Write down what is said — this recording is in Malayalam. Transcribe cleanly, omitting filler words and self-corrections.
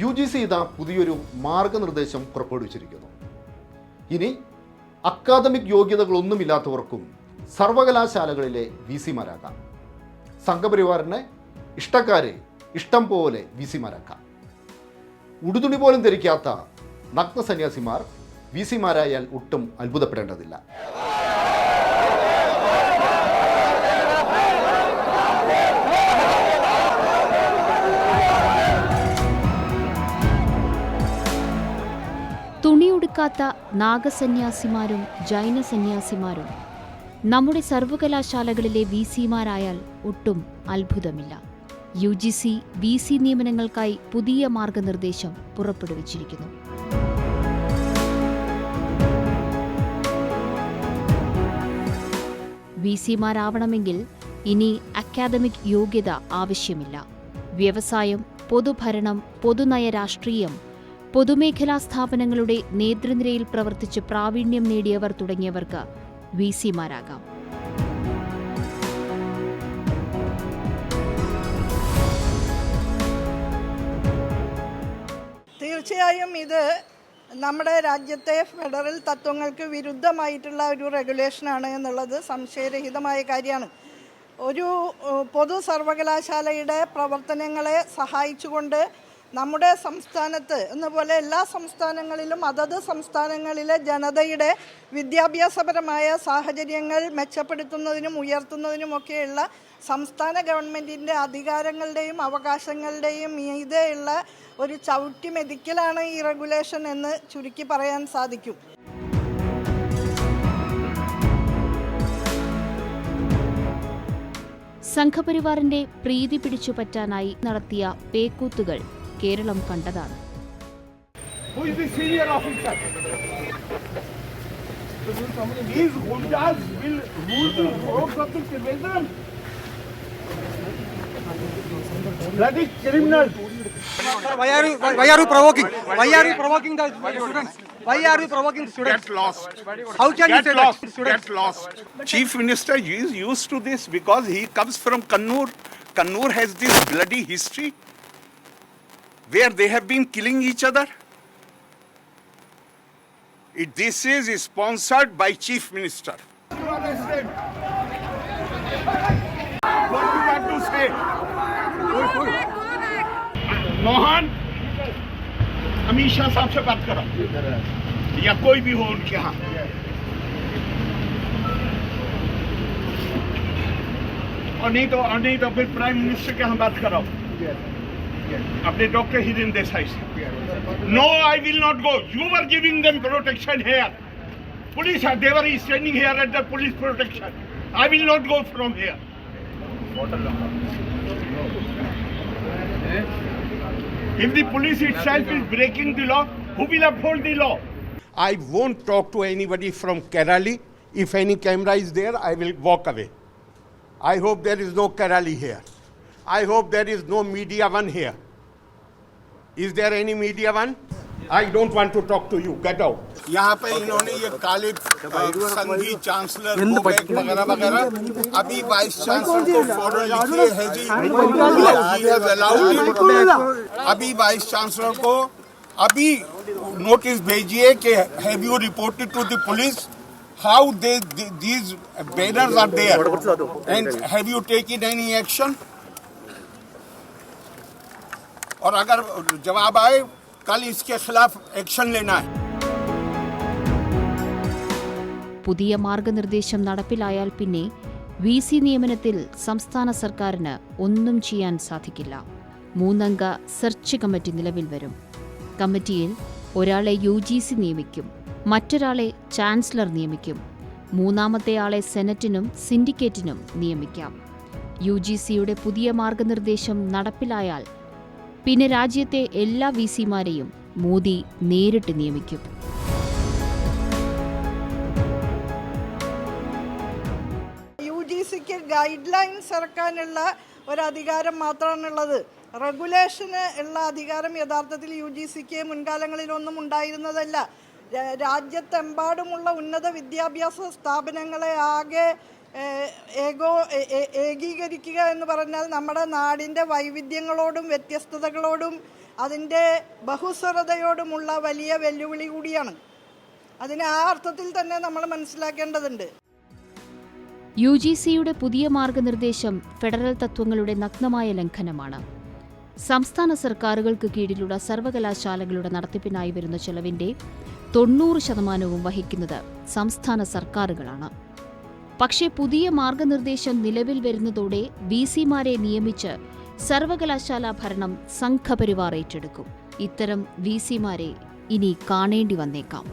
UGC ഇതാ പുതിയൊരു മാർഗനിർദ്ദേശം പുറപ്പെടുവിച്ചിരിക്കുന്നു. ഇനി അക്കാദമിക് യോഗ്യതകളൊന്നുമില്ലാത്തവർക്കും സർവകലാശാലകളിലെ VC-മാരാകാം. സംഘപരിവാറിന് ഇഷ്ടക്കാരെ ഇഷ്ടം പോലെ VC-മാരാക്കാം. ഉടുതുണി പോലും ധരിക്കാത്ത നഗ്ന സന്യാസിമാർ VC-മാരായാൽ ഒട്ടും അത്ഭുതപ്പെടേണ്ടതില്ല. തുണിയുടുക്കാത്ത നാഗസന്യാസിമാരും ജൈന സന്യാസിമാരും നമ്മുടെ സർവകലാശാലകളിലെ VC-മാരായാൽ ഒട്ടും അത്ഭുതമില്ല. UGC VC നിയമനങ്ങൾക്കായി പുതിയ മാർഗനിർദ്ദേശം പുറപ്പെടുവിച്ചിരിക്കുന്നു. VC-മാരാവണമെങ്കിൽ ഇനി അക്കാദമിക് യോഗ്യത ആവശ്യമില്ല. വ്യവസായം, പൊതുഭരണം, പൊതുനയ രാഷ്ട്രീയം, പൊതുമേഖലാ സ്ഥാപനങ്ങളുടെ നേതൃനിരയിൽ പ്രവർത്തിച്ച് പ്രാവീണ്യം നേടിയവർ തുടങ്ങിയവർക്ക് VC-മാരാകാം. തീർച്ചയായും ഇത് നമ്മുടെ രാജ്യത്തെ ഫെഡറൽ തത്വങ്ങൾക്ക് വിരുദ്ധമായിട്ടുള്ള ഒരു റെഗുലേഷനാണ് എന്നുള്ളത് സംശയരഹിതമായ കാര്യമാണ്. ഒരു പൊതു സർവകലാശാലയുടെ പ്രവർത്തനങ്ങളെ സഹായിച്ചുകൊണ്ട് നമ്മുടെ സംസ്ഥാനത്ത് എന്നപോലെ എല്ലാ സംസ്ഥാനങ്ങളിലും അതത് സംസ്ഥാനങ്ങളിലെ ജനതയുടെ വിദ്യാഭ്യാസപരമായ സാഹചര്യങ്ങൾ മെച്ചപ്പെടുത്തുന്നതിനും ഉയർത്തുന്നതിനുമൊക്കെയുള്ള സംസ്ഥാന ഗവൺമെൻറ്റിൻ്റെ അധികാരങ്ങളുടെയും അവകാശങ്ങളുടെയും മീതെയുള്ള ഒരു ചവിട്ടിമെതിക്കലാണ് ഈ റെഗുലേഷൻ എന്ന് ചുരുക്കി പറയാൻ സാധിക്കും. സംഘപരിവാറിന്റെ പ്രീതി പിടിച്ചുപറ്റാനായി നടത്തിയ പേക്കൂത്തുകൾ കേരളം കണ്ടതാണ്. Bloody criminal! Why are you provoking? Why are you provoking the students? Why are you provoking the students? Get lost. How can you say that? Get lost. Chief Minister is used to this because he comes from Kannur. Kannur has this bloody history where they have been killing each other. This is sponsored by Chief Minister. What do you want to say? Mohan Amit Shah साहब से बात करो या कोई भी हो उनके यहाँ. और नहीं तो फिर प्राइम मिनिस्टर के यहाँ बात करो अपने डॉक्टर हिरेन देसाई से. No, I will not go. You were giving them protection here. Police they were standing here at the police protection. I will not go from here. If the police itself is breaking the law, who will uphold the law? I won't talk to anybody from Kerala. If any camera is there, I will walk away. I hope there is no Kerala here. I hope there is no media one here. Is there any media one? I don't want to talk to you. Get out. यहाँ पे इन्होंने ये काले संघी चांसलर वगैरह वगैरह अभी वाइस चांसलर को फॉरन लिखिए है जी. अभी वाइस चांसलर को अभी नोटिस भेजिए कि have you reported to the police how these banners are there and have you taken any action? और अगर जवाब आए कल इसके खिलाफ एक्शन लेना है. പുതിയ മാർഗനിർദ്ദേശം നടപ്പിലായാൽ പിന്നെ VC നിയമനത്തിൽ സംസ്ഥാന സർക്കാരിന് ഒന്നും ചെയ്യാൻ സാധിക്കില്ല. 3-അംഗ സെർച്ച് കമ്മിറ്റി നിലവിൽ വരും. കമ്മിറ്റിയിൽ ഒരാളെ UGC നിയമിക്കും, മറ്റൊരാളെ ചാൻസലർ നിയമിക്കും, മൂന്നാമത്തെയാളെ സെനറ്റിനും സിൻഡിക്കേറ്റിനും നിയമിക്കാം. UGCയുടെ പുതിയ മാർഗനിർദ്ദേശം നടപ്പിലായാൽ പിന്നെ രാജ്യത്തെ എല്ലാ VC-മാരെയും മോദി നേരിട്ട് നിയമിക്കും. UGCക്ക് ഗൈഡ് ലൈൻസ് ഇറക്കാനുള്ള ഒരധികാരം മാത്രമാണുള്ളത്. റെഗുലേഷന് ഉള്ള അധികാരം യഥാർത്ഥത്തിൽ UGCക്ക് മുൻകാലങ്ങളിലൊന്നും ഉണ്ടായിരുന്നതല്ല. രാജ്യത്തെമ്പാടുമുള്ള ഉന്നത വിദ്യാഭ്യാസ സ്ഥാപനങ്ങളെ ആകെ ഏകീകരിക്കുക എന്ന് പറഞ്ഞാൽ നമ്മുടെ നാടിൻ്റെ വൈവിധ്യങ്ങളോടും വ്യത്യസ്തതകളോടും അതിൻ്റെ ബഹുസ്വരതയോടുമുള്ള വലിയ വെല്ലുവിളി കൂടിയാണ്. അതിനെ ആ അർത്ഥത്തിൽ തന്നെ നമ്മൾ മനസ്സിലാക്കേണ്ടതുണ്ട്. UGCയുടെ പുതിയ മാർഗനിർദ്ദേശം ഫെഡറൽ തത്വങ്ങളുടെ നഗ്നമായ ലംഘനമാണ്. സംസ്ഥാന സർക്കാരുകൾക്ക് കീഴിലുള്ള സർവകലാശാലകളുടെ നടത്തിപ്പിനായി വരുന്ന ചെലവിന്റെ 90% വഹിക്കുന്നത് സംസ്ഥാന സർക്കാരുകളാണ്. പക്ഷേ പുതിയ മാർഗനിർദ്ദേശം നിലവിൽ വരുന്നതോടെ VCമാരെ നിയമിച്ച് സർവകലാശാല ഭരണം സംഘപരിവാർ ഏറ്റെടുക്കും. ഇത്തരം VCമാരെ ഇനി കാണേണ്ടി വന്നേക്കാം.